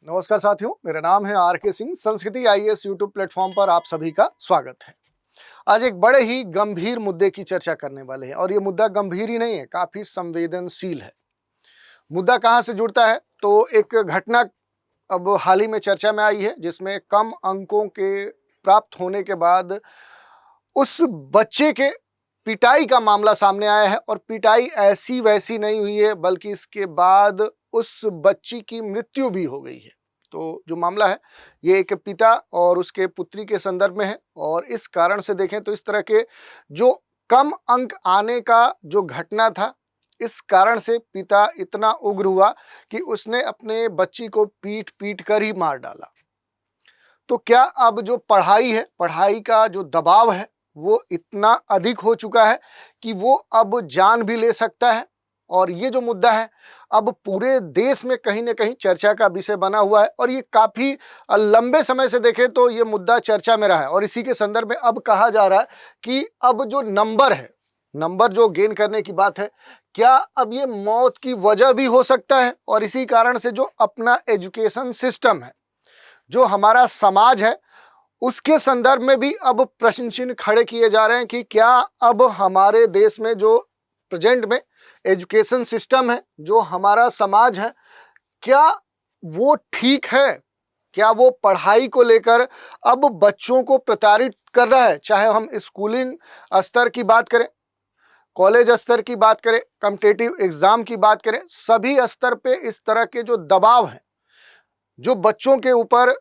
नमस्कार साथियों, मेरा नाम है आर के सिंह। संस्कृति आईएएस यूट्यूब प्लेटफॉर्म पर आप सभी का स्वागत है। आज एक बड़े ही गंभीर मुद्दे की चर्चा करने वाले हैं और ये मुद्दा गंभीर ही नहीं है, काफी संवेदनशील है। मुद्दा कहाँ से जुड़ता है तो एक घटना अब हाल ही में चर्चा में आई है, जिसमें कम अंकों के प्राप्त होने के बाद उस बच्चे के पिटाई का मामला सामने आया है और पिटाई ऐसी वैसी नहीं हुई है, बल्कि इसके बाद उस बच्ची की मृत्यु भी हो गई है। तो जो मामला है ये एक पिता और उसके पुत्री के संदर्भ में है और इस कारण से देखें तो इस तरह के जो कम अंक आने का जो घटना था, इस कारण से पिता इतना उग्र हुआ कि उसने अपने बच्ची को पीट पीट कर ही मार डाला। तो क्या अब जो पढ़ाई है, पढ़ाई का जो दबाव है वो इतना अधिक हो चुका है कि वो अब जान भी ले सकता है। और ये जो मुद्दा है अब पूरे देश में कहीं ना कहीं चर्चा का विषय बना हुआ है और ये काफी लंबे समय से देखें तो ये मुद्दा चर्चा में रहा है। और इसी के संदर्भ में अब कहा जा रहा है कि अब जो नंबर है, नंबर जो गेन करने की बात है, क्या अब ये मौत की वजह भी हो सकता है। और इसी कारण से जो अपना एजुकेशन सिस्टम है, जो हमारा समाज है, उसके संदर्भ में भी अब प्रश्न चिन्ह खड़े किए जा रहे हैं कि क्या अब हमारे देश में जो प्रेजेंट में एजुकेशन सिस्टम है, जो हमारा समाज है, क्या वो ठीक है? क्या वो पढ़ाई को लेकर अब बच्चों को प्रताड़ित कर रहा है? चाहे हम स्कूलिंग स्तर की बात करें, कॉलेज स्तर की बात करें, कॉम्पिटिटिव एग्जाम की बात करें, सभी स्तर पे इस तरह के जो दबाव हैं, जो बच्चों के ऊपर,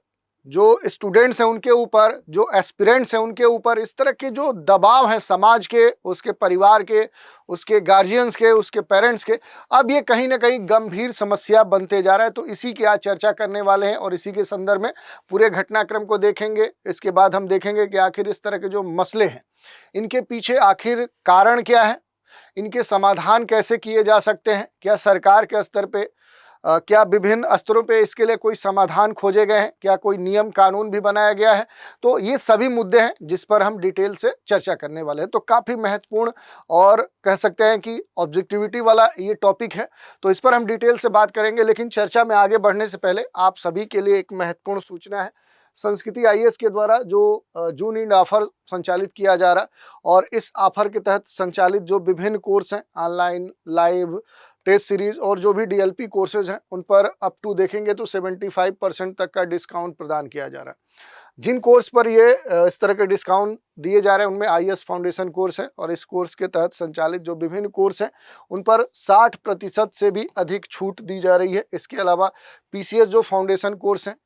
जो स्टूडेंट्स हैं उनके ऊपर, जो एस्पिरेंट्स हैं उनके ऊपर, इस तरह के जो दबाव हैं समाज के, उसके परिवार के, उसके गार्जियंस के, उसके पेरेंट्स के, अब ये कहीं ना कहीं गंभीर समस्या बनते जा रहा है। तो इसी की आज चर्चा करने वाले हैं और इसी के संदर्भ में पूरे घटनाक्रम को देखेंगे। इसके बाद हम देखेंगे कि आखिर इस तरह के जो मसले हैं, इनके पीछे आखिर कारण क्या है, इनके समाधान कैसे किए जा सकते हैं, क्या सरकार के स्तर पे क्या विभिन्न स्तरों पे इसके लिए कोई समाधान खोजे गए हैं, क्या कोई नियम कानून भी बनाया गया है। तो ये सभी मुद्दे हैं जिस पर हम डिटेल से चर्चा करने वाले हैं। तो काफ़ी महत्वपूर्ण और कह सकते हैं कि ऑब्जेक्टिविटी वाला ये टॉपिक है, तो इस पर हम डिटेल से बात करेंगे। लेकिन चर्चा में आगे बढ़ने से पहले आप सभी के लिए एक महत्वपूर्ण सूचना है। संस्कृति आईएएस के द्वारा जो जून एंड ऑफर संचालित किया जा रहा है और इस ऑफर के तहत संचालित जो विभिन्न कोर्स हैं, ऑनलाइन, लाइव, टेस्ट सीरीज और जो भी डीएलपी कोर्सेज हैं, उन पर अप टू देखेंगे तो 75% तक का डिस्काउंट प्रदान किया जा रहा है। जिन कोर्स पर ये इस तरह के डिस्काउंट दिए जा रहे हैं उनमें आईएएस फाउंडेशन कोर्स है और इस कोर्स के तहत संचालित जो विभिन्न कोर्स हैं उन पर 60% से भी अधिक छूट दी जा रही है। इसके अलावा पीसीएस जो फाउंडेशन कोर्स हैं,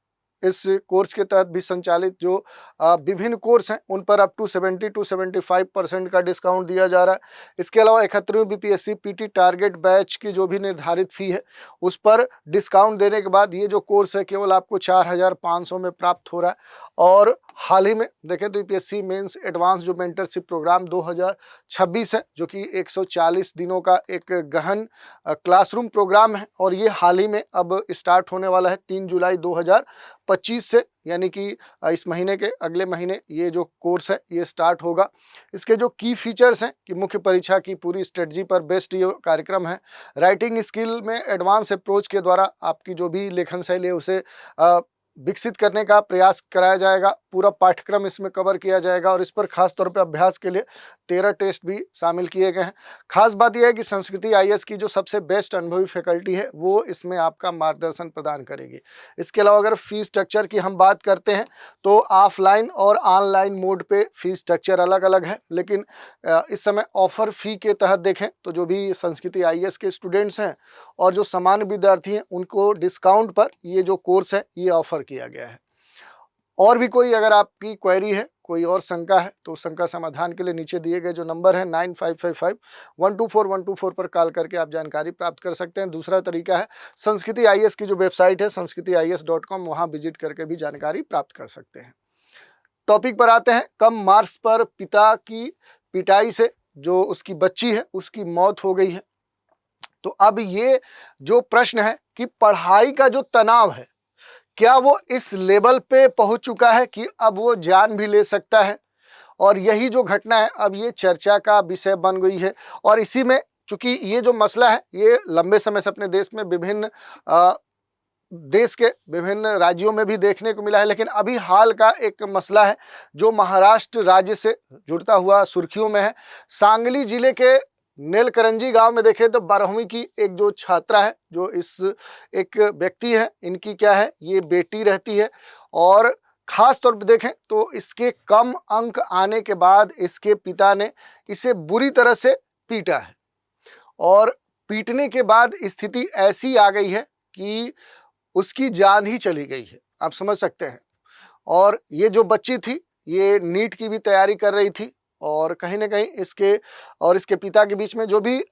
इस कोर्स के तहत भी संचालित जो विभिन्न कोर्स हैं उन पर अप टू 70 to 75% का डिस्काउंट दिया जा रहा है। इसके अलावा 71वीं बीपीएससी पीटी टारगेट बैच की जो भी निर्धारित फी है उस पर डिस्काउंट देने के बाद ये जो कोर्स है केवल आपको 4,500 में प्राप्त हो रहा है। और हाल ही में देखें तो यूपीएससी मेंस एडवांस जो मेंटरशिप प्रोग्राम 2026 है, जो कि 140 दिनों का एक गहन क्लासरूम प्रोग्राम है और ये हाल ही में अब स्टार्ट होने वाला है 3 जुलाई 2025 से, यानी कि इस महीने के अगले महीने ये जो कोर्स है ये स्टार्ट होगा। इसके जो की फीचर्स हैं कि मुख्य परीक्षा की पूरी स्ट्रेटजी पर बेस्ड ये कार्यक्रम है। राइटिंग स्किल में एडवांस अप्रोच के द्वारा आपकी जो भी लेखन शैली है उसे विकसित करने का प्रयास कराया जाएगा। पूरा पाठ्यक्रम इसमें कवर किया जाएगा और इस पर खास तौर पे अभ्यास के लिए 13 टेस्ट भी शामिल किए गए हैं। खास बात यह है कि संस्कृति आईएएस की जो सबसे बेस्ट अनुभवी फैकल्टी है वो इसमें आपका मार्गदर्शन प्रदान करेगी। इसके अलावा अगर फीस स्ट्रक्चर की हम बात करते हैं तो ऑफलाइन और ऑनलाइन मोड पे फीस स्ट्रक्चर अलग अलग है, लेकिन इस समय ऑफर फी के तहत देखें तो जो भी संस्कृति आईएएस के स्टूडेंट्स हैं और जो सामान्य विद्यार्थी हैं उनको डिस्काउंट पर ये जो कोर्स है ये ऑफर किया गया है। और भी कोई अगर आपकी क्वेरी है, कोई और शंका है, तो शंका समाधान के लिए नीचे दिए गए जो नंबर है 9555-124-124 पर कॉल करके आप जानकारी प्राप्त कर सकते हैं। दूसरा तरीका है संस्कृति आईएएस की जो वेबसाइट है sanskritIAS.com, वहाँ विजिट करके भी जानकारी प्राप्त कर सकते हैं। टॉपिक पर आते हैं। कम मार्क्स पर पिता की पिटाई से जो उसकी बच्ची है उसकी मौत हो गई है। तो अब ये जो प्रश्न है कि पढ़ाई का जो तनाव है, क्या वो इस लेवल पे पहुंच चुका है कि अब वो जान भी ले सकता है। और यही जो घटना है अब ये चर्चा का विषय बन गई है। और इसी में चूंकि ये जो मसला है ये लंबे समय से अपने देश में विभिन्न देश के विभिन्न राज्यों में भी देखने को मिला है, लेकिन अभी हाल का एक मसला है जो महाराष्ट्र राज्य से जुड़ता हुआ सुर्खियों में है। सांगली जिले के नेलकरंजी गांव में देखें तो 12वीं की एक जो छात्रा है, जो इस एक व्यक्ति है, इनकी क्या है, ये बेटी रहती है और खास तौर पर देखें तो इसके कम अंक आने के बाद इसके पिता ने इसे बुरी तरह से पीटा है और पीटने के बाद स्थिति ऐसी आ गई है कि उसकी जान ही चली गई है, आप समझ सकते हैं। और ये जो बच्ची थी, ये नीट की भी तैयारी कर रही थी और कहीं ना कहीं इसके और इसके पिता के बीच में जो भी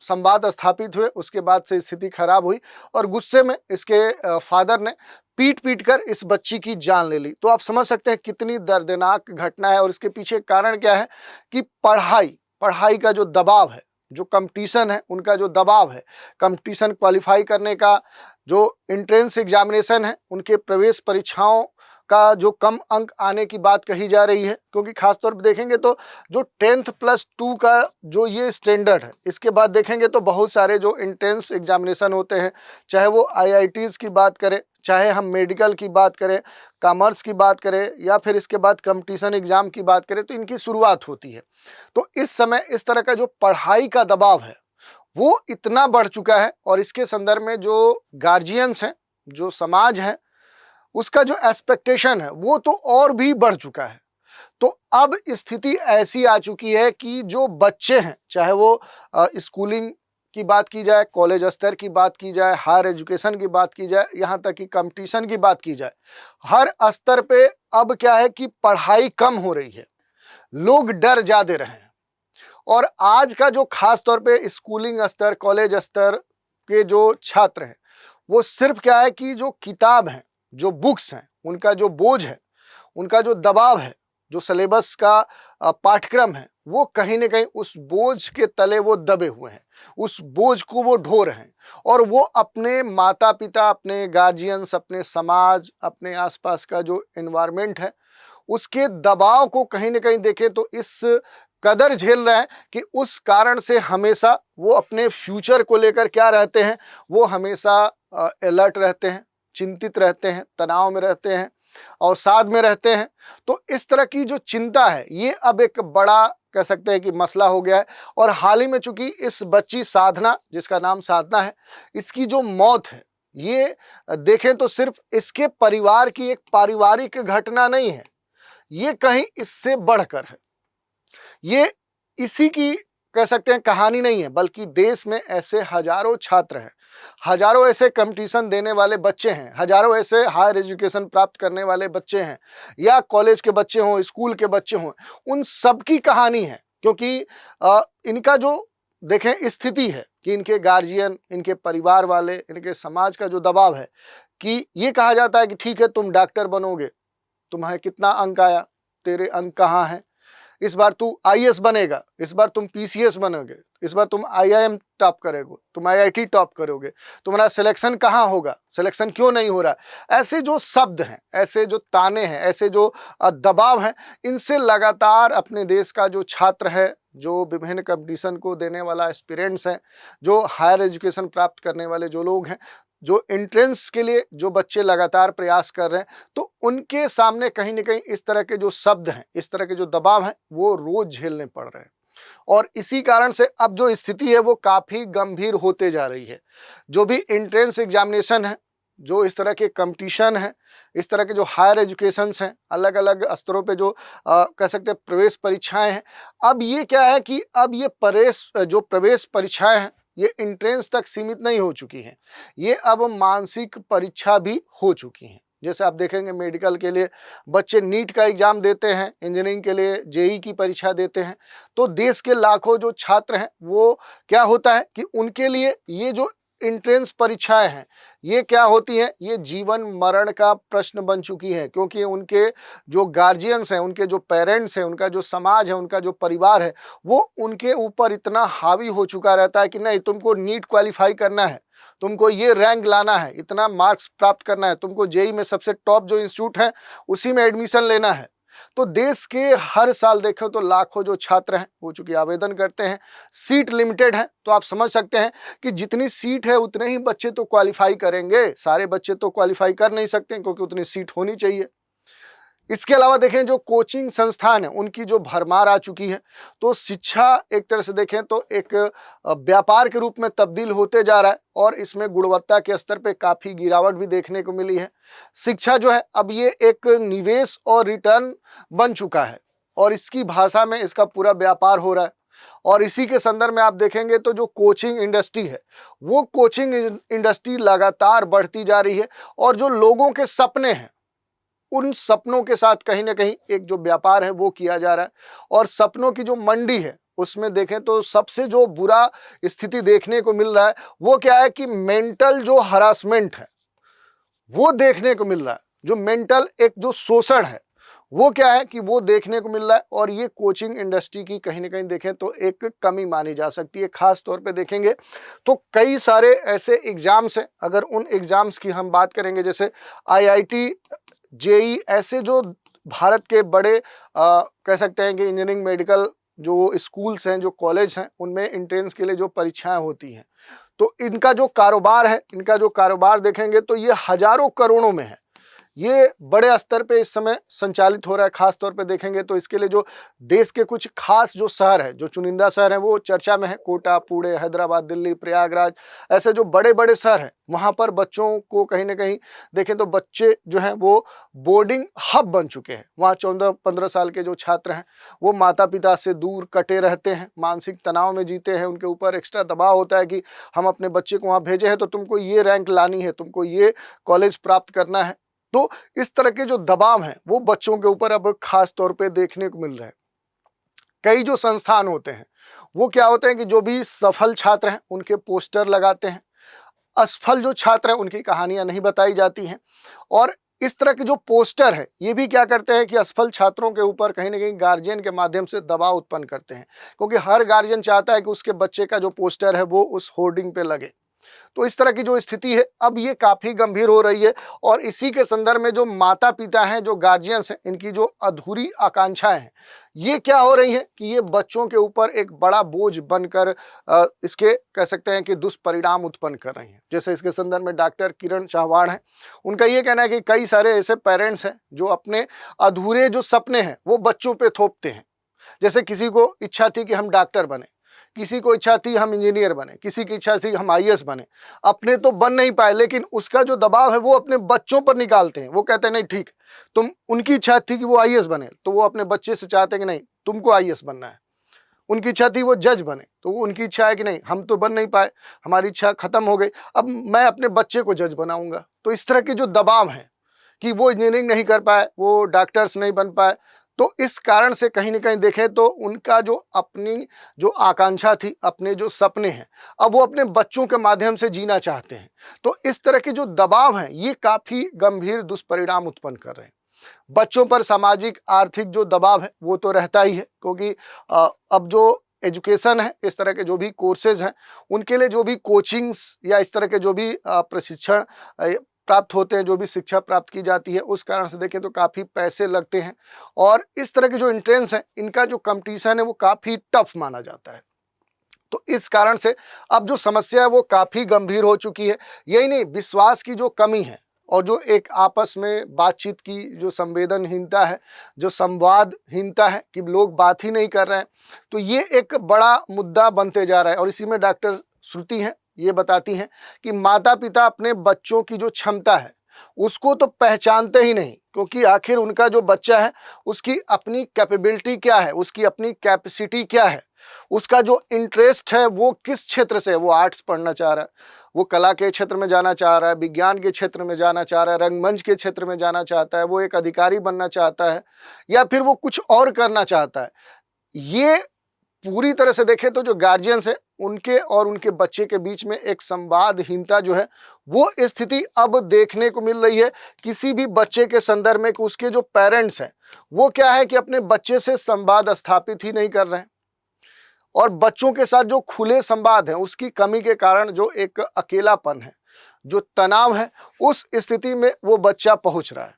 संवाद स्थापित हुए, उसके बाद से स्थिति खराब हुई और गुस्से में इसके फादर ने पीट पीट कर इस बच्ची की जान ले ली। तो आप समझ सकते हैं कितनी दर्दनाक घटना है और इसके पीछे कारण क्या है कि पढ़ाई का जो दबाव है, जो कंपटीशन है, उनका जो दबाव है, कंपटीशन क्वालिफाई करने का, जो एंट्रेंस एग्जामिनेशन है, उनके प्रवेश परीक्षाओं का जो कम अंक आने की बात कही जा रही है। क्योंकि खासतौर पर देखेंगे तो जो 10th+2 का जो ये स्टैंडर्ड है, इसके बाद देखेंगे तो बहुत सारे जो एंट्रेंस एग्जामिनेशन होते हैं, चाहे वो IITs की बात करें, चाहे हम मेडिकल की बात करें, कॉमर्स की बात करें या फिर इसके बाद कंपटीशन एग्जाम की बात करें, तो इनकी शुरुआत होती है। तो इस समय इस तरह का जो पढ़ाई का दबाव है वो इतना बढ़ चुका है और इसके संदर्भ में जो गार्जियंस हैं, जो समाज है, उसका जो एक्सपेक्टेशन है वो तो और भी बढ़ चुका है। तो अब स्थिति ऐसी आ चुकी है कि जो बच्चे हैं, चाहे वो स्कूलिंग की बात की जाए, कॉलेज स्तर की बात की जाए, हायर एजुकेशन की बात की जाए, यहाँ तक कि कंपटीशन की बात की जाए, हर स्तर पे अब क्या है कि पढ़ाई कम हो रही है, लोग डर ज्यादा रहे हैं। और आज का जो खास तौर पे स्कूलिंग स्तर, कॉलेज स्तर के जो छात्र हैं, वो सिर्फ क्या है कि जो किताब है, जो बुक्स हैं, उनका जो बोझ है, उनका जो दबाव है, जो सिलेबस का पाठ्यक्रम है, वो कहीं ना कहीं उस बोझ के तले वो दबे हुए हैं, उस बोझ को वो ढो रहे हैं और वो अपने माता पिता, अपने गार्जियंस, अपने समाज, अपने आसपास का जो एनवायरनमेंट है, उसके दबाव को कहीं ना कहीं देखें तो इस कदर झेल रहे हैं कि उस कारण से हमेशा वो अपने फ्यूचर को लेकर क्या रहते हैं, वो हमेशा अलर्ट रहते हैं, चिंतित रहते हैं, तनाव में रहते हैं और साथ में रहते हैं। तो इस तरह की जो चिंता है, ये अब एक बड़ा कह सकते हैं कि मसला हो गया है। और हाल ही में चूंकि इस बच्ची साधना, जिसका नाम साधना है, इसकी जो मौत है, ये देखें तो सिर्फ इसके परिवार की एक पारिवारिक घटना नहीं है, ये कहीं इससे बढ़कर है। ये इसी की कह सकते हैं कहानी नहीं है, बल्कि देश में ऐसे हजारों छात्र हैं, हजारों ऐसे कंपटीशन देने वाले बच्चे हैं, हजारों ऐसे हायर एजुकेशन प्राप्त करने वाले बच्चे हैं, या कॉलेज के बच्चे हों, स्कूल के बच्चे हों, उन सब की कहानी है। क्योंकि इनका जो देखें स्थिति है कि इनके गार्जियन, इनके परिवार वाले, इनके समाज का जो दबाव है कि ये कहा जाता है कि ठीक है, तुम डॉक्टर बनोगे, तुम्हें कितना अंक आया, तेरे अंक कहाँ हैं, इस बार तू IAS बनेगा, इस बार तुम PCS बनोगे, इस बार तुम IIM टॉप करोगे, तुम IIT टॉप करोगे, तुम्हारा सिलेक्शन कहाँ होगा, सिलेक्शन क्यों नहीं हो रहा। ऐसे जो शब्द हैं, ऐसे जो ताने हैं, ऐसे जो दबाव हैं, इनसे लगातार अपने देश का जो छात्र है, जो विभिन्न कंपटीशन को देने वाला एस्पिरेंट्स हैं, जो हायर एजुकेशन प्राप्त करने वाले जो लोग हैं, जो एंट्रेंस के लिए जो बच्चे लगातार प्रयास कर रहे हैं, तो उनके सामने कहीं ना कहीं इस तरह के जो शब्द हैं, इस तरह के जो दबाव हैं, वो रोज झेलने पड़ रहे हैं। और इसी कारण से अब जो स्थिति है वो काफ़ी गंभीर होते जा रही है। जो भी एंट्रेंस एग्जामिनेशन है, जो इस तरह के कंपटीशन है, इस तरह के जो हायर एजुकेशंस हैं, अलग अलग स्तरों पे जो कह सकते हैं प्रवेश परीक्षाएं हैं, अब ये क्या है कि अब ये प्रवेश परीक्षाएं हैं, ये एंट्रेंस तक सीमित नहीं हो चुकी हैं, ये अब मानसिक परीक्षा भी हो चुकी हैं। जैसे आप देखेंगे मेडिकल के लिए बच्चे नीट का एग्जाम देते हैं, इंजीनियरिंग के लिए JEE की परीक्षा देते हैं, तो देश के लाखों जो छात्र हैं, वो क्या होता है कि उनके लिए ये जो एंट्रेंस परीक्षाएं हैं, ये क्या होती हैं, ये जीवन मरण का प्रश्न बन चुकी है। क्योंकि उनके जो गार्जियंस हैं, उनके जो पेरेंट्स हैं, उनका जो समाज है, उनका जो परिवार है, वो उनके ऊपर इतना हावी हो चुका रहता है कि नहीं, तुमको नीट क्वालिफाई करना है, तुमको ये रैंक लाना है, इतना मार्क्स प्राप्त करना है, तुमको JEE में सबसे टॉप जो इंस्टीट्यूट है उसी में एडमिशन लेना है। तो देश के हर साल देखें तो लाखों जो छात्र हैं वो चूंकि आवेदन करते हैं, सीट लिमिटेड है, तो आप समझ सकते हैं कि जितनी सीट है उतने ही बच्चे तो क्वालिफाई करेंगे। सारे बच्चे तो क्वालिफाई कर नहीं सकते क्योंकि उतनी सीट होनी चाहिए। इसके अलावा देखें जो कोचिंग संस्थान है उनकी जो भरमार आ चुकी है, तो शिक्षा एक तरह से देखें तो एक व्यापार के रूप में तब्दील होते जा रहा है और इसमें गुणवत्ता के स्तर पे काफ़ी गिरावट भी देखने को मिली है। शिक्षा जो है अब ये एक निवेश और रिटर्न बन चुका है और इसकी भाषा में इसका पूरा व्यापार हो रहा है। और इसी के संदर्भ में आप देखेंगे तो जो कोचिंग इंडस्ट्री है वो कोचिंग इंडस्ट्री लगातार बढ़ती जा रही है और जो लोगों के सपने हैं उन सपनों के साथ कहीं ना कहीं एक जो व्यापार है वो किया जा रहा है। और सपनों की जो मंडी है उसमें देखें तो सबसे जो बुरा स्थिति देखने को मिल रहा है वो क्या है कि मेंटल जो हरासमेंट है वो देखने को मिल रहा है। जो मेंटल एक जो शोषण है वो क्या है कि वो देखने को मिल रहा है और ये कोचिंग इंडस्ट्री की कहीं ना कहीं देखें तो एक कमी मानी जा सकती है। खास तौर पे देखेंगे तो कई सारे ऐसे एग्जाम्स हैं, अगर उन एग्जाम्स की हम बात करेंगे जैसे IIT जेई, ऐसे जो भारत के बड़े कह सकते हैं कि इंजीनियरिंग मेडिकल जो स्कूल्स हैं, जो कॉलेज हैं, उनमें एंट्रेंस के लिए जो परीक्षाएं होती हैं, तो इनका जो कारोबार है, इनका जो कारोबार देखेंगे तो ये हजारों करोड़ों में है। ये बड़े स्तर पे इस समय संचालित हो रहा है। खास तौर पे देखेंगे तो इसके लिए जो देश के कुछ खास जो शहर है, जो चुनिंदा शहर हैं वो चर्चा में है। कोटा, पुणे, हैदराबाद, दिल्ली, प्रयागराज, ऐसे जो बड़े बड़े शहर हैं वहाँ पर बच्चों को कहीं ना कहीं देखें तो बच्चे जो हैं वो बोर्डिंग हब बन चुके हैं। वहाँ 14-15 साल के जो छात्र हैं वो माता पिता से दूर कटे रहते हैं, मानसिक तनाव में जीते हैं। उनके ऊपर एक्स्ट्रा दबाव होता है कि हम अपने बच्चे को वहाँ भेजे हैं तो तुमको ये रैंक लानी है, तुमको ये कॉलेज प्राप्त करना है। तो इस तरह के जो दबाव हैं वो बच्चों के ऊपर अब खास तौर पे देखने को मिल रहे हैं। कई जो संस्थान होते हैं वो क्या होते हैं कि जो भी सफल छात्र हैं उनके पोस्टर लगाते हैं, असफल जो छात्र हैं उनकी कहानियां नहीं बताई जाती हैं। और इस तरह के जो पोस्टर है ये भी क्या करते हैं कि असफल छात्रों के ऊपर कहीं ना कहीं गार्जियन के माध्यम से दबाव उत्पन्न करते हैं, क्योंकि हर गार्जियन चाहता है कि उसके बच्चे का जो पोस्टर है वो उस होर्डिंग पे लगे। तो इस तरह की जो स्थिति है अब ये काफ़ी गंभीर हो रही है और इसी के संदर्भ में जो माता पिता हैं, जो गार्जियंस हैं, इनकी जो अधूरी आकांक्षाएं हैं ये क्या हो रही हैं कि ये बच्चों के ऊपर एक बड़ा बोझ बनकर इसके कह सकते हैं कि दुष्परिणाम उत्पन्न कर रही हैं। जैसे इसके संदर्भ में डॉक्टर किरण चौहान हैं, उनका ये कहना है कि कई सारे ऐसे पेरेंट्स हैं जो अपने अधूरे जो सपने हैं वो बच्चों पे थोपते हैं। जैसे किसी को इच्छा थी कि हम डॉक्टर बने, किसी को इच्छा थी हम इंजीनियर बने, किसी की इच्छा थी हम IAS बने। अपने तो बन नहीं पाए लेकिन उसका जो दबाव है वो अपने बच्चों पर निकालते हैं। वो कहते हैं नहीं ठीक, तुम, उनकी इच्छा थी कि वो IAS बने तो वो अपने बच्चे से चाहते हैं कि नहीं तुमको IAS बनना है। उनकी इच्छा थी वो जज बने तो वो उनकी इच्छा है कि नहीं हम तो बन नहीं पाए, हमारी इच्छा खत्म हो गई, अब मैं अपने बच्चे को जज बनाऊंगा। तो इस तरह के जो दबाव है कि वो इंजीनियरिंग नहीं कर पाए, वो डॉक्टर्स नहीं बन पाए, तो इस कारण से कहीं ना कहीं देखें तो उनका जो अपनी जो आकांक्षा थी, अपने जो सपने हैं, अब वो अपने बच्चों के माध्यम से जीना चाहते हैं। तो इस तरह के जो दबाव हैं ये काफ़ी गंभीर दुष्परिणाम उत्पन्न कर रहे हैं। बच्चों पर सामाजिक आर्थिक जो दबाव है वो तो रहता ही है, क्योंकि अब जो एजुकेशन है, इस तरह के जो भी कोर्सेज हैं उनके लिए जो भी कोचिंग्स या इस तरह के जो भी प्रशिक्षण प्राप्त होते हैं, जो भी शिक्षा प्राप्त की जाती है, उस कारण से देखें तो काफ़ी पैसे लगते हैं और इस तरह के जो एंट्रेंस हैं इनका जो कंपटीशन है वो काफ़ी टफ माना जाता है। तो इस कारण से अब जो समस्या है वो काफ़ी गंभीर हो चुकी है। यही नहीं, विश्वास की जो कमी है और जो एक आपस में बातचीत की जो संवेदनहीनता है, जो संवादहीनता है कि लोग बात ही नहीं कर रहे हैं, तो ये एक बड़ा मुद्दा बनते जा रहा है। और इसी में डॉक्टर श्रुति हैं, ये बताती हैं कि माता पिता अपने बच्चों की जो क्षमता है उसको तो पहचानते ही नहीं, क्योंकि आखिर उनका जो बच्चा है उसकी अपनी कैपेबिलिटी क्या है, उसकी अपनी कैपेसिटी क्या है, उसका जो इंटरेस्ट है वो किस क्षेत्र से है। वो आर्ट्स पढ़ना चाह रहा है, वो कला के क्षेत्र में जाना चाह रहा है, विज्ञान के क्षेत्र में जाना चाह रहा है, रंगमंच के क्षेत्र में जाना चाहता है, वो एक अधिकारी बनना चाहता है या फिर वो कुछ और करना चाहता है। ये पूरी तरह से देखें तो जो गार्जियंस है उनके और उनके बच्चे के बीच में एक संवादहीनता जो है वो स्थिति अब देखने को मिल रही है। किसी भी बच्चे के संदर्भ में कि उसके जो पेरेंट्स हैं वो क्या है कि अपने बच्चे से संवाद स्थापित ही नहीं कर रहे हैं और बच्चों के साथ जो खुले संवाद है उसकी कमी के कारण जो एक अकेलापन है, जो तनाव है, उस स्थिति में वो बच्चा पहुंच रहा है।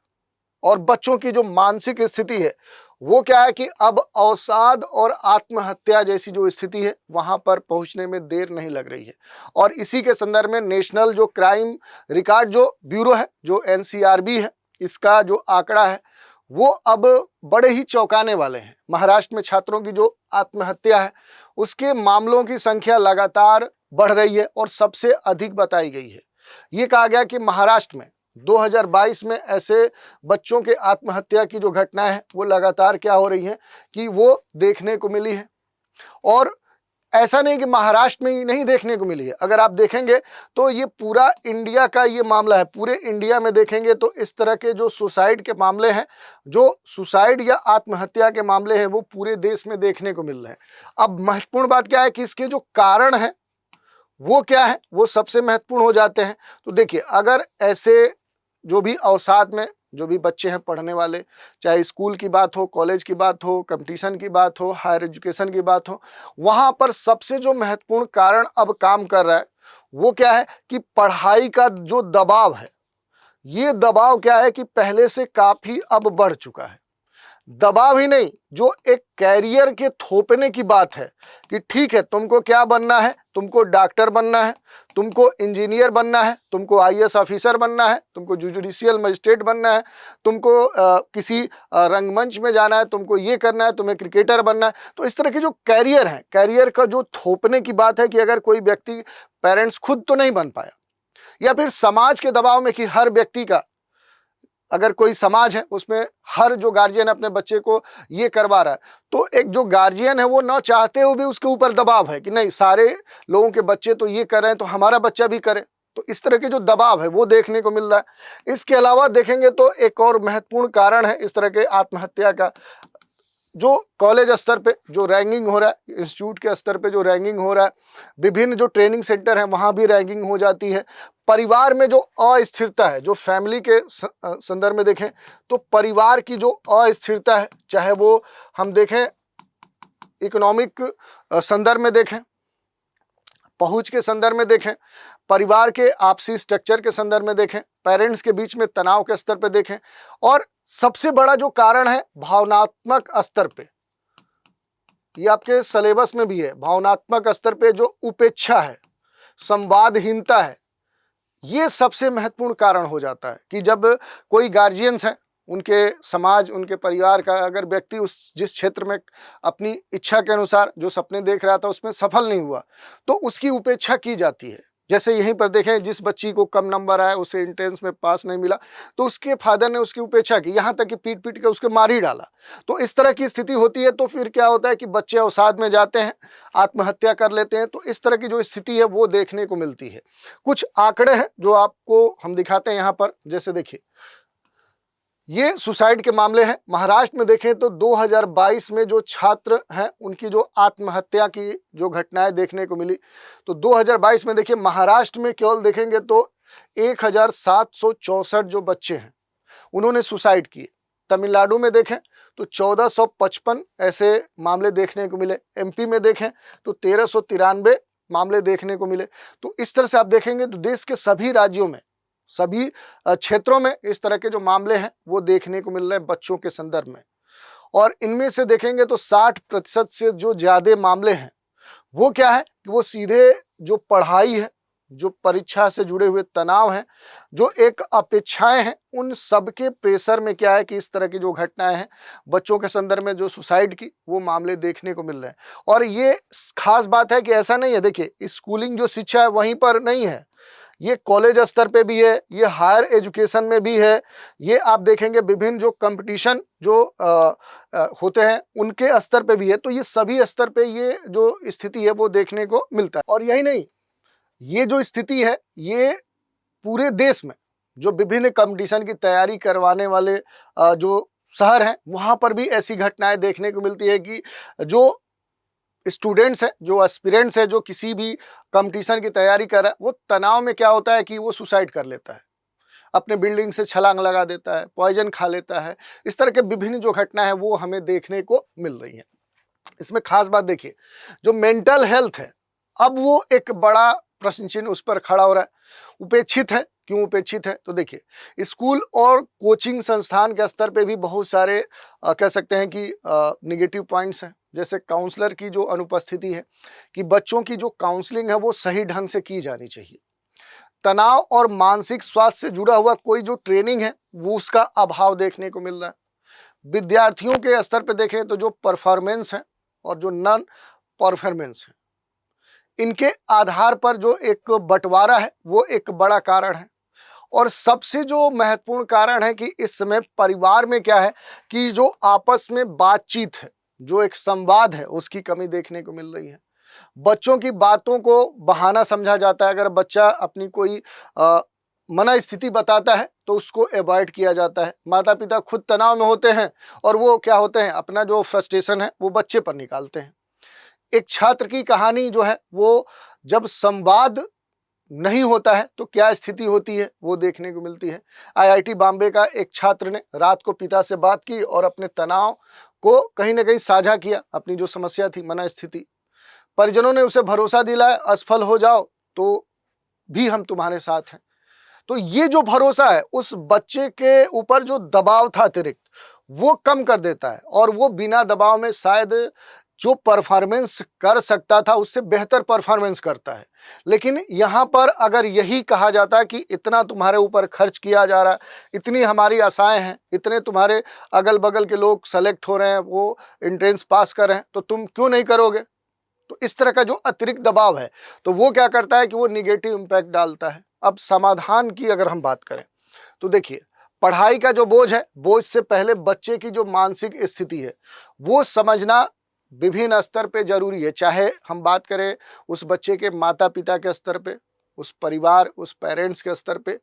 और बच्चों की जो मानसिक स्थिति है वो क्या है कि अब अवसाद और आत्महत्या जैसी जो स्थिति है वहां पर पहुंचने में देर नहीं लग रही है। और इसी के संदर्भ में नेशनल जो क्राइम रिकॉर्ड जो ब्यूरो है, जो एनसीआरबी है, इसका जो आंकड़ा है वो अब बड़े ही चौंकाने वाले हैं। महाराष्ट्र में छात्रों की जो आत्महत्या है उसके मामलों की संख्या लगातार बढ़ रही है और सबसे अधिक बताई गई है। ये कहा गया कि महाराष्ट्र में 2022 में ऐसे बच्चों के आत्महत्या की जो घटनाएं हैं वो लगातार क्या हो रही हैं कि वो देखने को मिली है। और ऐसा नहीं कि महाराष्ट्र में ही नहीं देखने को मिली है, अगर आप देखेंगे तो ये पूरा इंडिया का ये मामला है। पूरे इंडिया में देखेंगे तो इस तरह के जो सुसाइड के मामले हैं, जो सुसाइड या आत्महत्या के मामले हैं, वो पूरे देश में देखने को मिल रहे हैं। अब महत्वपूर्ण बात क्या है कि इसके जो कारण है वो क्या है, वो सबसे महत्वपूर्ण हो जाते हैं। तो देखिए, अगर ऐसे जो भी अवसाद में जो भी बच्चे हैं पढ़ने वाले, चाहे स्कूल की बात हो, कॉलेज की बात हो, कंपटीशन की बात हो, हायर एजुकेशन की बात हो, वहाँ पर सबसे जो महत्वपूर्ण कारण अब काम कर रहा है वो क्या है कि पढ़ाई का जो दबाव है, ये दबाव क्या है कि पहले से काफ़ी अब बढ़ चुका है। दबाव ही नहीं, जो एक कैरियर के थोपने की बात है कि ठीक है तुमको क्या बनना है, तुमको डॉक्टर बनना है, तुमको इंजीनियर बनना है, तुमको आईएएस ऑफिसर बनना है, तुमको जुडिशियल मजिस्ट्रेट बनना है, तुमको किसी रंगमंच में जाना है, तुमको ये करना है, तुम्हें क्रिकेटर बनना है। तो इस तरह के जो कैरियर हैं, कैरियर का जो थोपने की बात है कि अगर कोई व्यक्ति, पेरेंट्स खुद तो नहीं बन पाया या फिर समाज के दबाव में कि हर व्यक्ति का, अगर कोई समाज है उसमें हर जो गार्जियन अपने बच्चे को ये करवा रहा है, तो एक जो गार्जियन है वो न चाहते हुए भी उसके ऊपर दबाव है कि नहीं सारे लोगों के बच्चे तो ये कर रहे हैं तो हमारा बच्चा भी करे। तो इस तरह के जो दबाव है वो देखने को मिल रहा है। इसके अलावा देखेंगे तो एक और महत्वपूर्ण कारण है इस तरह के आत्महत्या का, जो कॉलेज स्तर पे जो रैंकिंग हो रहा है, इंस्टीट्यूट के स्तर पे जो रैंकिंग हो रहा है, विभिन्न जो ट्रेनिंग सेंटर हैं वहाँ भी रैंकिंग हो जाती है। परिवार में जो अस्थिरता है, जो फैमिली के संदर्भ में देखें तो परिवार की जो अस्थिरता है, चाहे वो हम देखें इकोनॉमिक संदर्भ में देखें, पहुंच के संदर्भ में देखें, परिवार के आपसी स्ट्रक्चर के संदर्भ में देखें, पेरेंट्स के बीच में तनाव के स्तर पे देखें, और सबसे बड़ा जो कारण है भावनात्मक स्तर पे, ये आपके सिलेबस में भी है, भावनात्मक स्तर पे जो उपेक्षा है, संवादहीनता है, ये सबसे महत्वपूर्ण कारण हो जाता है कि जब कोई गार्जियंस हैं, उनके समाज, उनके परिवार का अगर व्यक्ति उस जिस क्षेत्र में अपनी इच्छा के अनुसार जो सपने देख रहा था उसमें सफल नहीं हुआ तो उसकी उपेक्षा की जाती है। जैसे यहीं पर देखें, जिस बच्ची को कम नंबर आया, उसे एंट्रेंस में पास नहीं मिला, तो उसके फादर ने उसकी उपेक्षा की, यहाँ तक कि पीट पीट के उसके मार ही डाला। तो इस तरह की स्थिति होती है तो फिर क्या होता है कि बच्चे अवसाद में जाते हैं, आत्महत्या कर लेते हैं। तो इस तरह की जो स्थिति है वो देखने को मिलती है। कुछ आंकड़े हैं जो आपको हम दिखाते हैं यहाँ पर। जैसे देखिए, ये सुसाइड के मामले हैं। महाराष्ट्र में देखें तो 2022 में जो छात्र हैं उनकी जो आत्महत्या की जो घटनाएं देखने को मिली, तो 2022 में देखिए महाराष्ट्र में केवल देखेंगे तो 1764 जो बच्चे हैं उन्होंने सुसाइड किए। तमिलनाडु में देखें तो 1455 ऐसे मामले देखने को मिले। एमपी में देखें तो 1393 मामले देखने को मिले। तो इस तरह से आप देखेंगे तो देश के सभी राज्यों में, सभी क्षेत्रों में इस तरह के जो मामले हैं वो देखने को मिल रहे हैं बच्चों के संदर्भ में। और इनमें से देखेंगे तो 60% से जो ज़्यादा मामले हैं वो क्या है कि वो सीधे जो पढ़ाई है, जो परीक्षा से जुड़े हुए तनाव हैं, जो एक अपेक्षाएं हैं, उन सब के प्रेशर में क्या है कि इस तरह की जो घटनाएं हैं बच्चों के संदर्भ में जो सुसाइड की वो मामले देखने को मिल रहे हैं। और ये खास बात है कि ऐसा नहीं है, देखिए स्कूलिंग जो शिक्षा है वहीं पर नहीं है, ये कॉलेज स्तर पे भी है, ये हायर एजुकेशन में भी है, ये आप देखेंगे विभिन्न जो कंपटीशन जो होते हैं उनके स्तर पे भी है। तो ये सभी स्तर पे ये जो स्थिति है वो देखने को मिलता है। और यही नहीं, ये जो स्थिति है ये पूरे देश में जो विभिन्न कंपटीशन की तैयारी करवाने वाले जो शहर हैं वहाँ पर भी ऐसी घटनाएं देखने को मिलती है कि जो स्टूडेंट्स हैं, जो एस्पिरेंट्स हैं, जो किसी भी कंपटीशन की तैयारी कर रहा है, वो तनाव में क्या होता है कि वो सुसाइड कर लेता है, अपने बिल्डिंग से छलांग लगा देता है, पॉइजन खा लेता है। इस तरह के विभिन्न जो घटना है वो हमें देखने को मिल रही है। इसमें खास बात देखिए, जो मेंटल हेल्थ है अब वो एक बड़ा प्रश्न चिन्ह उस पर खड़ा हो रहा है। उपेक्षित है, क्यों उपेक्षित है? तो देखिए, स्कूल और कोचिंग संस्थान के स्तर पे भी बहुत सारे कह सकते हैं कि निगेटिव पॉइंट्स हैं। जैसे काउंसलर की जो अनुपस्थिति है, कि बच्चों की जो काउंसलिंग है वो सही ढंग से की जानी चाहिए। तनाव और मानसिक स्वास्थ्य से जुड़ा हुआ कोई जो ट्रेनिंग है वो उसका अभाव देखने को मिल रहा है। विद्यार्थियों के स्तर पे देखें तो जो परफॉर्मेंस है और जो नॉन परफॉर्मेंस है, इनके आधार पर जो एक बंटवारा है वो एक बड़ा कारण है। और सबसे जो महत्वपूर्ण कारण है कि इस समय परिवार में क्या है कि जो आपस में बातचीत है, जो एक संवाद है, उसकी कमी देखने को मिल रही है। बच्चों की बातों को बहाना समझा जाता है। अगर बच्चा अपनी कोई मना स्थिति बताता है तो उसको अवॉइड किया जाता है। माता पिता खुद तनाव में होते हैं और वो क्या होते हैं, अपना जो फ्रस्ट्रेशन है वो बच्चे पर निकालते हैं। एक छात्र की कहानी जो है वो जब संवाद नहीं होता है तो क्या स्थिति होती है वो देखने को मिलती है। आईआईटी बॉम्बे का एक छात्र ने रात को पिता से बात की और अपने तनाव को कहीं ना कहीं साझा किया, अपनी जो समस्या थी, मना स्थिति। परिजनों ने उसे भरोसा दिलाया, असफल हो जाओ तो भी हम तुम्हारे साथ हैं। तो ये जो भरोसा है उस बच्चे के ऊपर जो दबाव था अतिरिक्त, वो कम कर देता है और वो बिना दबाव में शायद जो परफॉर्मेंस कर सकता था उससे बेहतर परफॉर्मेंस करता है। लेकिन यहाँ पर अगर यही कहा जाता है कि इतना तुम्हारे ऊपर खर्च किया जा रहा है, इतनी हमारी आशाएं हैं, इतने तुम्हारे अगल बगल के लोग सेलेक्ट हो रहे हैं, वो एंट्रेंस पास कर रहे हैं, तो तुम क्यों नहीं करोगे? तो इस तरह का जो अतिरिक्त दबाव है तो वो क्या करता है कि वो निगेटिव इम्पैक्ट डालता है। अब समाधान की अगर हम बात करें तो देखिए, पढ़ाई का जो बोझ है, बोझ से पहले बच्चे की जो मानसिक स्थिति है वो समझना विभिन्न स्तर पे जरूरी है। चाहे हम बात करें उस बच्चे के माता पिता के स्तर पे, उस परिवार, उस पेरेंट्स के स्तर पे,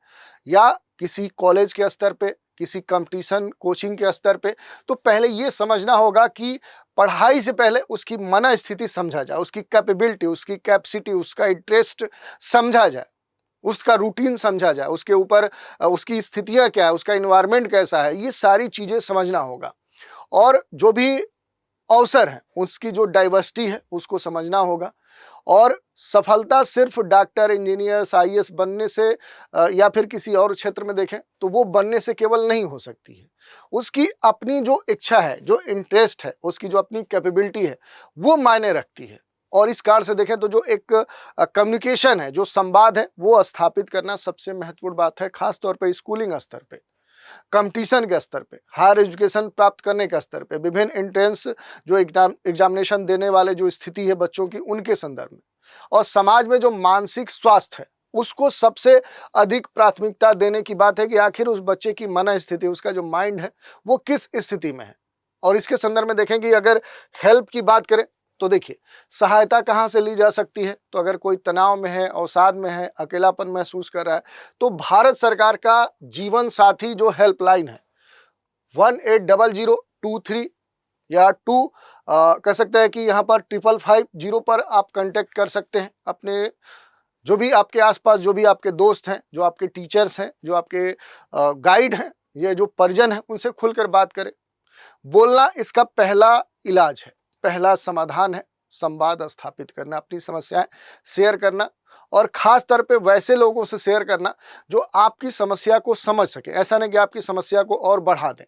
या किसी कॉलेज के स्तर पे, किसी कंपटीशन कोचिंग के स्तर पे, तो पहले ये समझना होगा कि पढ़ाई से पहले उसकी मन स्थिति समझा जाए, उसकी कैपेबिलिटी, उसकी कैपेसिटी, उसका इंटरेस्ट समझा जाए, उसका रूटीन समझा जाए, उसके ऊपर उसकी स्थितियाँ क्या है, उसका इन्वायरमेंट कैसा है, ये सारी चीज़ें समझना होगा। और जो भी अवसर है, उसकी जो डाइवर्सिटी है उसको समझना होगा। और सफलता सिर्फ डॉक्टर, इंजीनियर, आईएएस बनने से या फिर किसी और क्षेत्र में देखें तो वो बनने से केवल नहीं हो सकती है। उसकी अपनी जो इच्छा है, जो इंटरेस्ट है, उसकी जो अपनी कैपेबिलिटी है वो मायने रखती है। और इस कारण से देखें तो जो एक कम्युनिकेशन है, जो संवाद है, वो स्थापित करना सबसे महत्वपूर्ण बात है, खास तौर पे स्कूलिंग स्तर पे, कंपटीशन के स्तर पे, हायर एजुकेशन प्राप्त करने के स्तर पे, विभिन्न एंट्रेंस जो एग्जामिनेशन देने वाले जो स्थिति है बच्चों की, उनके संदर्भ में। और समाज में जो मानसिक स्वास्थ्य है उसको सबसे अधिक प्राथमिकता देने की बात है कि आखिर उस बच्चे की मन स्थिति, उसका जो माइंड है वो किस स्थिति में है। और इसके संदर्भ में देखें कि अगर हेल्प की बात करें तो देखिए, सहायता कहाँ से ली जा सकती है। तो अगर कोई तनाव में है, अवसाद में है, अकेलापन महसूस कर रहा है, तो भारत सरकार का जीवन साथी जो हेल्पलाइन है 180023 या 2 कह सकते हैं कि यहाँ पर 5550 पर आप कांटेक्ट कर सकते हैं। अपने जो भी आपके आसपास, जो भी आपके दोस्त हैं, जो आपके टीचर्स हैं, जो आपके गाइड हैं, ये जो परिजन हैं, उनसे खुलकर बात करें। बोलना इसका पहला इलाज है, पहला समाधान है। संवाद स्थापित करना, अपनी समस्याएं शेयर करना, और खास तौर पे वैसे लोगों से शेयर करना जो आपकी समस्या को समझ सके, ऐसा नहीं कि आपकी समस्या को और बढ़ा दें।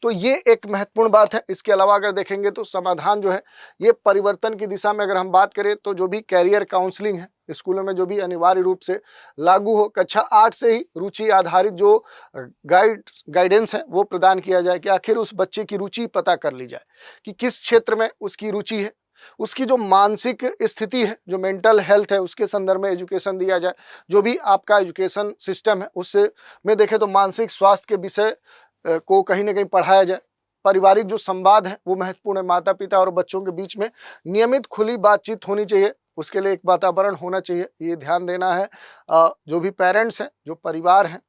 तो ये एक महत्वपूर्ण बात है। इसके अलावा अगर देखेंगे तो समाधान जो है ये परिवर्तन की दिशा में अगर हम बात करें तो जो भी कैरियर काउंसलिंग है स्कूलों में, जो भी अनिवार्य रूप से लागू हो, कक्षा 8 से ही रुचि आधारित जो गाइडेंस है वो प्रदान किया जाए कि आखिर उस बच्चे की रुचि पता कर ली जाए कि किस क्षेत्र में उसकी रुचि है, उसकी जो मानसिक स्थिति है, जो मेंटल हेल्थ है, उसके संदर्भ में एजुकेशन दिया जाए। जो भी आपका एजुकेशन सिस्टम है उससे में देखें तो मानसिक स्वास्थ्य के विषय को कहीं ना कहीं पढ़ाया जाए। पारिवारिक जो संवाद है वो महत्वपूर्ण है, माता पिता और बच्चों के बीच में नियमित खुली बातचीत होनी चाहिए, उसके लिए एक वातावरण होना चाहिए, ये ध्यान देना है। जो भी पेरेंट्स हैं, जो परिवार हैं,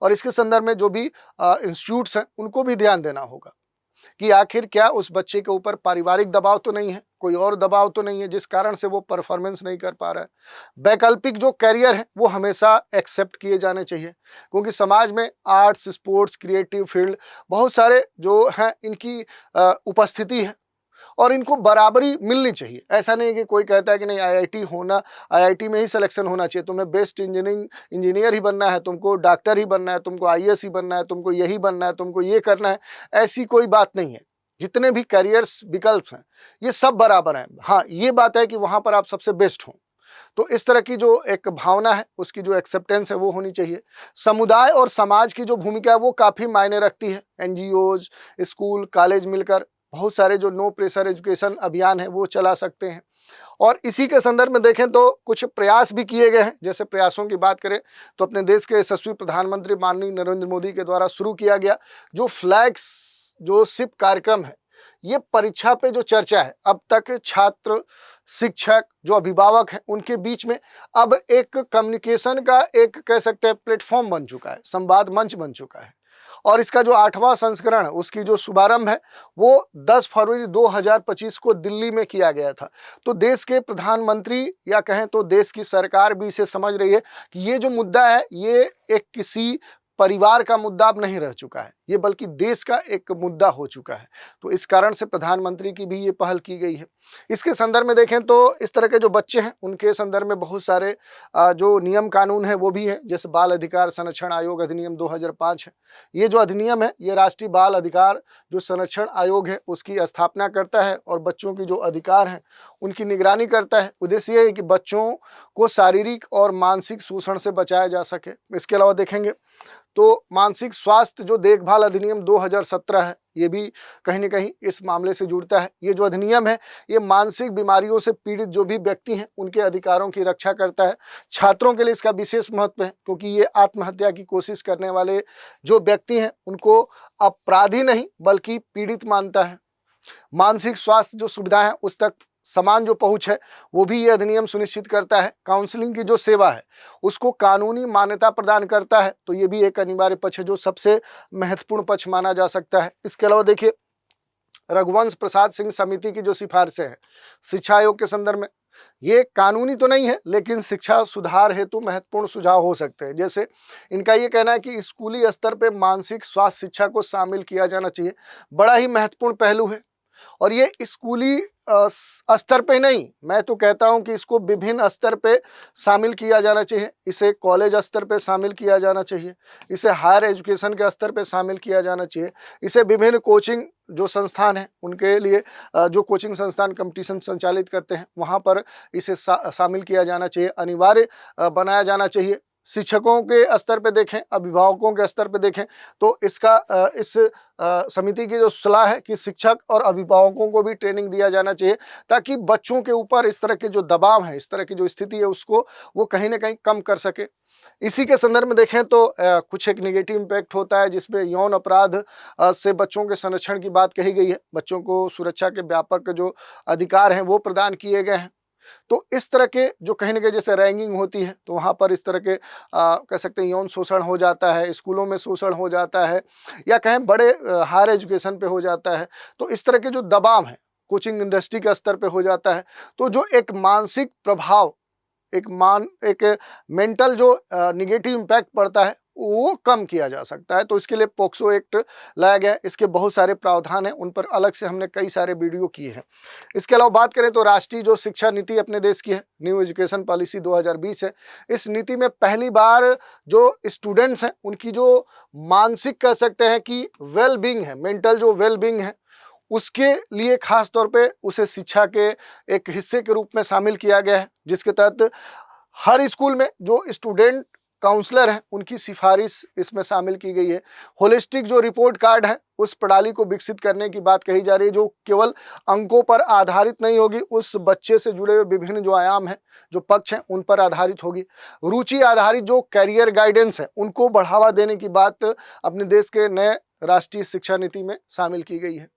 और इसके संदर्भ में जो भी इंस्टीट्यूट्स हैं उनको भी ध्यान देना होगा कि आखिर क्या उस बच्चे के ऊपर पारिवारिक दबाव तो नहीं है, कोई और दबाव तो नहीं है जिस कारण से वो परफॉर्मेंस नहीं कर पा रहा है। वैकल्पिक जो कैरियर है वो हमेशा एक्सेप्ट किए जाने चाहिए, क्योंकि समाज में आर्ट्स, स्पोर्ट्स, क्रिएटिव फील्ड बहुत सारे जो हैं इनकी उपस्थिति है। और इनको बराबरी मिलनी चाहिए। ऐसा नहीं है कि कोई कहता है कि नहीं आईआईटी में ही सिलेक्शन होना चाहिए, तुम्हें बेस्ट इंजीनियर ही बनना है, तुमको डॉक्टर ही बनना है, तुमको आईएएस ही बनना है, तुमको यही बनना है, तुमको ये करना है, ऐसी कोई बात नहीं है। जितने भी करियर्स विकल्प हैं ये सब बराबर हैं। हाँ, ये बात है कि वहाँ पर आप सबसे बेस्ट हों। तो इस तरह की जो एक भावना है, उसकी जो एक्सेप्टेंस है वो होनी चाहिए। समुदाय और समाज की जो भूमिका है वो काफ़ी मायने रखती है। एनजीओज, स्कूल, कॉलेज मिलकर बहुत सारे जो नो प्रेशर एजुकेशन अभियान है वो चला सकते हैं। और इसी के संदर्भ में देखें तो कुछ प्रयास भी किए गए हैं। जैसे प्रयासों की बात करें तो अपने देश के यशस्वी प्रधानमंत्री माननीय नरेंद्र मोदी के द्वारा शुरू किया गया जो फ्लैगशिप कार्यक्रम है, ये परीक्षा पे जो चर्चा है, अब तक छात्र, शिक्षक, जो अभिभावक हैं उनके बीच में अब एक कम्युनिकेशन का एक कह सकते हैं प्लेटफॉर्म बन चुका है, संवाद मंच बन चुका है। और इसका जो 8वां संस्करण है उसकी जो शुभारंभ है वो 10 फरवरी 2025 को दिल्ली में किया गया था। तो देश के प्रधानमंत्री या कहें तो देश की सरकार भी इसे समझ रही है कि ये जो मुद्दा है ये एक किसी परिवार का मुद्दा अब नहीं रह चुका है, ये बल्कि देश का एक मुद्दा हो चुका है। तो इस कारण से प्रधानमंत्री की भी ये पहल की गई है। इसके संदर्भ में देखें तो इस तरह के जो बच्चे हैं उनके संदर्भ में बहुत सारे जो नियम कानून है वो भी है। जैसे बाल अधिकार संरक्षण आयोग अधिनियम 2005 है। ये जो अधिनियम है ये राष्ट्रीय बाल अधिकार जो संरक्षण आयोग है उसकी स्थापना करता है और बच्चों की जो अधिकार हैं उनकी निगरानी करता है। उद्देश्य ये है कि बच्चों को शारीरिक और मानसिक शोषण से बचाया जा सके। इसके अलावा देखेंगे तो मानसिक स्वास्थ्य जो देखभाल अधिनियम 2017 है ये भी कहीं न कहीं इस मामले से जुड़ता है। ये जो अधिनियम है ये मानसिक बीमारियों से पीड़ित जो भी व्यक्ति हैं उनके अधिकारों की रक्षा करता है। छात्रों के लिए इसका विशेष महत्व है क्योंकि ये आत्महत्या की कोशिश करने वाले जो व्यक्ति हैं उनको अपराधी नहीं बल्कि पीड़ित मानता है। मानसिक स्वास्थ्य जो सुविधा है उस तक समान जो पहुंच है वो भी ये अधिनियम सुनिश्चित करता है। काउंसलिंग की जो सेवा है उसको कानूनी मान्यता प्रदान करता है। तो ये भी एक अनिवार्य पक्ष है जो सबसे महत्वपूर्ण पक्ष माना जा सकता है। इसके अलावा देखिए रघुवंश प्रसाद सिंह समिति की जो सिफारिशें हैं शिक्षा आयोग के संदर्भ में, ये कानूनी तो नहीं है लेकिन शिक्षा सुधार हेतु महत्वपूर्ण सुझाव हो सकते हैं। जैसे इनका ये कहना है कि स्कूली स्तर पर मानसिक स्वास्थ्य शिक्षा को शामिल किया जाना चाहिए। बड़ा ही महत्वपूर्ण पहलू है और ये स्कूली स्तर पे नहीं, मैं तो कहता हूं कि इसको विभिन्न स्तर पे शामिल किया जाना चाहिए। इसे कॉलेज स्तर पे शामिल किया जाना चाहिए, इसे हायर एजुकेशन के स्तर पे शामिल किया जाना चाहिए, इसे विभिन्न कोचिंग जो संस्थान हैं उनके लिए जो कोचिंग संस्थान कंपटीशन संचालित करते हैं वहाँ पर इसे शामिल किया जाना चाहिए, अनिवार्य बनाया जाना चाहिए। शिक्षकों के स्तर पे देखें, अभिभावकों के स्तर पे देखें तो इस समिति की जो सलाह है कि शिक्षक और अभिभावकों को भी ट्रेनिंग दिया जाना चाहिए ताकि बच्चों के ऊपर इस तरह के जो दबाव है, इस तरह की जो स्थिति है उसको वो कहीं ना कहीं कम कर सके। इसी के संदर्भ में देखें तो कुछ एक निगेटिव इम्पैक्ट होता है जिसमें यौन अपराध से बच्चों के संरक्षण की बात कही गई है। बच्चों को सुरक्षा के व्यापक जो अधिकार हैं वो प्रदान किए गए हैं। तो इस तरह के जो कहीं ना कहीं जैसे रैंगिंग होती है तो वहाँ पर इस तरह के कह सकते हैं यौन शोषण हो जाता है, स्कूलों में शोषण हो जाता है या कहें बड़े हायर एजुकेशन पे हो जाता है। तो इस तरह के जो दबाव है कोचिंग इंडस्ट्री के स्तर पे हो जाता है। तो जो एक मानसिक प्रभाव, एक मेंटल जो निगेटिव इम्पैक्ट पड़ता है वो कम किया जा सकता है। तो इसके लिए पोक्सो एक्ट लाया गया है। इसके बहुत सारे प्रावधान हैं, उन पर अलग से हमने कई सारे वीडियो किए हैं। इसके अलावा बात करें तो राष्ट्रीय जो शिक्षा नीति अपने देश की है, न्यू एजुकेशन पॉलिसी 2020 है। इस नीति में पहली बार जो स्टूडेंट्स हैं उनकी जो मानसिक कह सकते हैं कि वेल बींग है, मेंटल जो वेल बींग है उसके लिए खास तौर पे उसे शिक्षा के एक हिस्से के रूप में शामिल किया गया है, जिसके तहत हर स्कूल में जो स्टूडेंट काउंसलर हैं उनकी सिफारिश इसमें शामिल की गई है। होलिस्टिक जो रिपोर्ट कार्ड है उस प्रणाली को विकसित करने की बात कही जा रही है जो केवल अंकों पर आधारित नहीं होगी, उस बच्चे से जुड़े हुए विभिन्न जो आयाम हैं, जो पक्ष हैं उन पर आधारित होगी। रुचि आधारित जो कैरियर गाइडेंस है उनको बढ़ावा देने की बात अपने देश के नए राष्ट्रीय शिक्षा नीति में शामिल की गई है।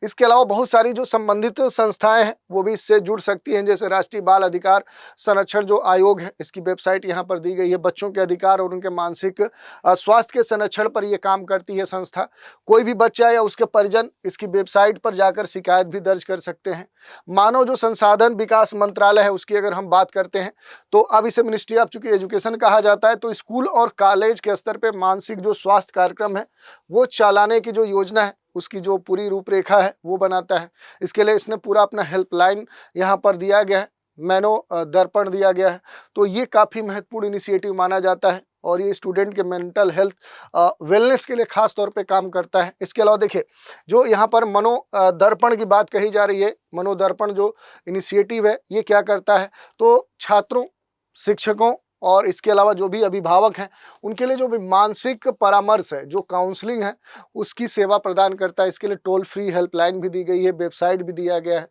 इसके अलावा बहुत सारी जो संबंधित संस्थाएं हैं वो भी इससे जुड़ सकती हैं। जैसे राष्ट्रीय बाल अधिकार संरक्षण जो आयोग है इसकी वेबसाइट यहाँ पर दी गई है। बच्चों के अधिकार और उनके मानसिक स्वास्थ्य के संरक्षण पर यह काम करती है संस्था। कोई भी बच्चा या उसके परिजन इसकी वेबसाइट पर जाकर शिकायत भी दर्ज कर सकते हैं। मानव जो संसाधन विकास मंत्रालय है उसकी अगर हम बात करते हैं तो अब इसे मिनिस्ट्री ऑफ चूंकि एजुकेशन कहा जाता है, तो स्कूल और कॉलेज के स्तर पर मानसिक जो स्वास्थ्य कार्यक्रम है वो चलाने की जो योजना है उसकी जो पूरी रूपरेखा है वो बनाता है। इसके लिए इसने पूरा अपना हेल्पलाइन यहाँ पर दिया गया है, मैनो दर्पण दिया गया है। तो ये काफ़ी महत्वपूर्ण इनिशिएटिव माना जाता है और ये स्टूडेंट के मेंटल हेल्थ वेलनेस के लिए खास तौर पे काम करता है। इसके अलावा देखिए, जो यहाँ पर दर्पण की बात कही जा रही है, मनोदर्पण जो इनिशिएटिव है ये क्या करता है, तो छात्रों, शिक्षकों और इसके अलावा जो भी अभिभावक हैं उनके लिए जो भी मानसिक परामर्श है, जो काउंसलिंग है, उसकी सेवा प्रदान करता है। इसके लिए टोल फ्री हेल्पलाइन भी दी गई है, वेबसाइट भी दिया गया है।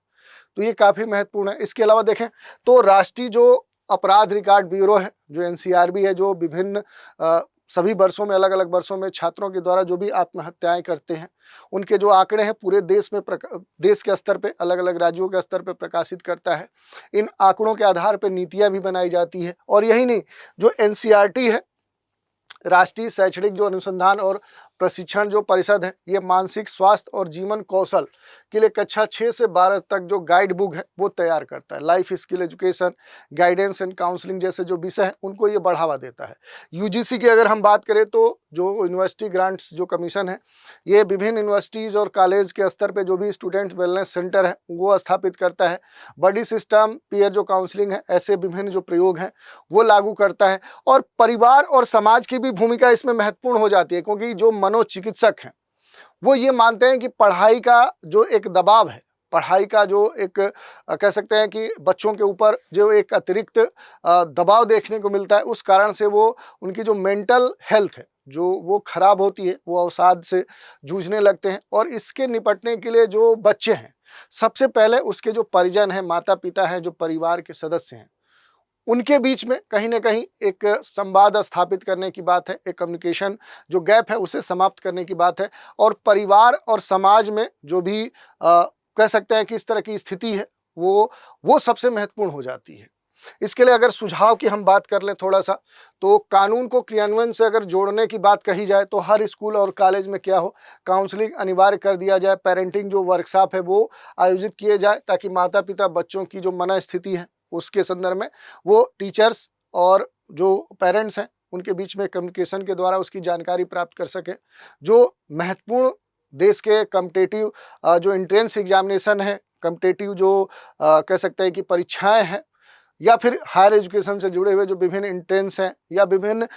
तो ये काफ़ी महत्वपूर्ण है। इसके अलावा देखें तो राष्ट्रीय जो अपराध रिकॉर्ड ब्यूरो है, जो एनसीआरबी है, जो विभिन्न सभी वर्षों में, अलग अलग वर्षों में छात्रों के द्वारा जो भी आत्महत्याएं करते हैं उनके जो आंकड़े हैं पूरे देश में देश के स्तर पे, अलग अलग राज्यों के स्तर पे प्रकाशित करता है। इन आंकड़ों के आधार पर नीतियां भी बनाई जाती है। और यही नहीं, जो एनसीईआरटी है, राष्ट्रीय शैक्षणिक जो अनुसंधान और प्रशिक्षण जो परिषद है, ये मानसिक स्वास्थ्य और जीवन कौशल के लिए कक्षा 6 से 12 तक जो गाइड बुक है वो तैयार करता है। Life skill education, guidance and counselling जैसे जो विषय हैं उनको ये बढ़ावा देता है। यूजीसी की अगर हम बात करें तो जो यूनिवर्सिटी ग्रांट्स जो कमीशन है, ये विभिन्न यूनिवर्सिटीज़ और कॉलेज के स्तर पर जो भी स्टूडेंट वेलनेस सेंटर है वो स्थापित करता है। बडी सिस्टम, पीयर जो काउंसलिंग है, ऐसे विभिन्न जो प्रयोग हैं वो लागू करता है। और परिवार और समाज की भी भूमिका इसमें महत्वपूर्ण हो जाती है, क्योंकि जो मनोचिकित्सक हैं वो ये मानते हैं कि पढ़ाई का जो एक दबाव है, पढ़ाई का जो एक कह सकते हैं कि बच्चों के ऊपर जो एक अतिरिक्त दबाव देखने को मिलता है, उस कारण से वो उनकी जो मेंटल हेल्थ है जो वो खराब होती है, वो अवसाद से जूझने लगते हैं। और इसके निपटने के लिए जो बच्चे हैं, सबसे पहले उसके जो परिजन हैं, माता पिता हैं, जो परिवार के सदस्य हैं, उनके बीच में कहीं ना कहीं एक संवाद स्थापित करने की बात है, एक कम्युनिकेशन जो गैप है उसे समाप्त करने की बात है। और परिवार और समाज में जो भी कह सकते हैं कि इस तरह की स्थिति है वो सबसे महत्वपूर्ण हो जाती है। इसके लिए अगर सुझाव की हम बात कर लें थोड़ा सा, तो कानून को क्रियान्वयन से अगर जोड़ने की बात कही जाए तो हर स्कूल और कॉलेज में क्या हो, काउंसलिंग अनिवार्य कर दिया जाए, पेरेंटिंग जो वर्कशॉप है वो आयोजित किए जाए, ताकि माता पिता बच्चों की जो मनस्थिति है उसके संदर्भ में वो टीचर्स और जो पेरेंट्स हैं उनके बीच में कम्युनिकेशन के द्वारा उसकी जानकारी प्राप्त कर सकें। जो महत्वपूर्ण देश के कॉम्पिटिटिव जो एंट्रेंस एग्जामिनेशन है, कॉम्पिटिटिव जो कह सकते हैं कि परीक्षाएं हैं, या फिर हायर एजुकेशन से जुड़े हुए जो विभिन्न एंट्रेंस हैं, या विभिन्न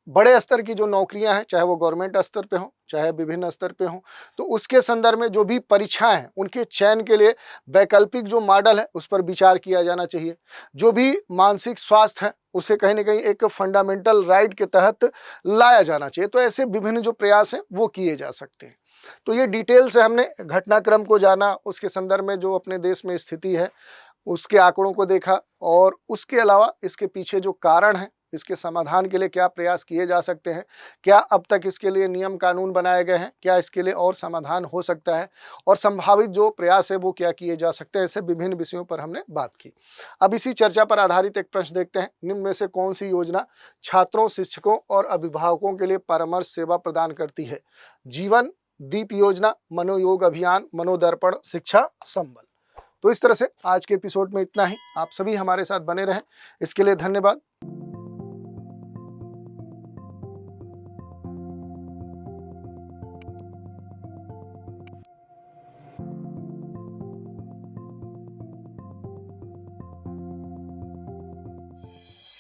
बड़े स्तर की जो नौकरियां हैं, चाहे वो गवर्नमेंट स्तर पे हों चाहे विभिन्न स्तर पे हों, तो उसके संदर्भ में जो भी परीक्षाएं हैं उनके चयन के लिए वैकल्पिक जो मॉडल है उस पर विचार किया जाना चाहिए। जो भी मानसिक स्वास्थ्य है उसे कहीं ना कहीं एक फंडामेंटल राइट के तहत लाया जाना चाहिए। तो ऐसे विभिन्न जो प्रयास हैं वो किए जा सकते हैं। तो ये डिटेल से हमने घटनाक्रम को जाना, उसके संदर्भ में जो अपने देश में स्थिति है उसके आंकड़ों को देखा, और उसके अलावा इसके पीछे जो कारण है, इसके समाधान के लिए क्या प्रयास किए जा सकते हैं, क्या अब तक इसके लिए नियम कानून बनाए गए हैं, क्या इसके लिए और समाधान हो सकता है, और संभावित जो प्रयास है वो क्या किए जा सकते हैं, ऐसे विभिन्न विषयों पर हमने बात की। अब इसी चर्चा पर आधारित एक प्रश्न देखते हैं, निम्न में से कौन सी योजना छात्रों, शिक्षकों और अभिभावकों के लिए परामर्श सेवा प्रदान करती है? जीवन दीप योजना, मनोयोग अभियान, मनोदर्पण, शिक्षा संबल। तो इस तरह से आज के एपिसोड में इतना ही। आप सभी हमारे साथ बने रहें, इसके लिए धन्यवाद।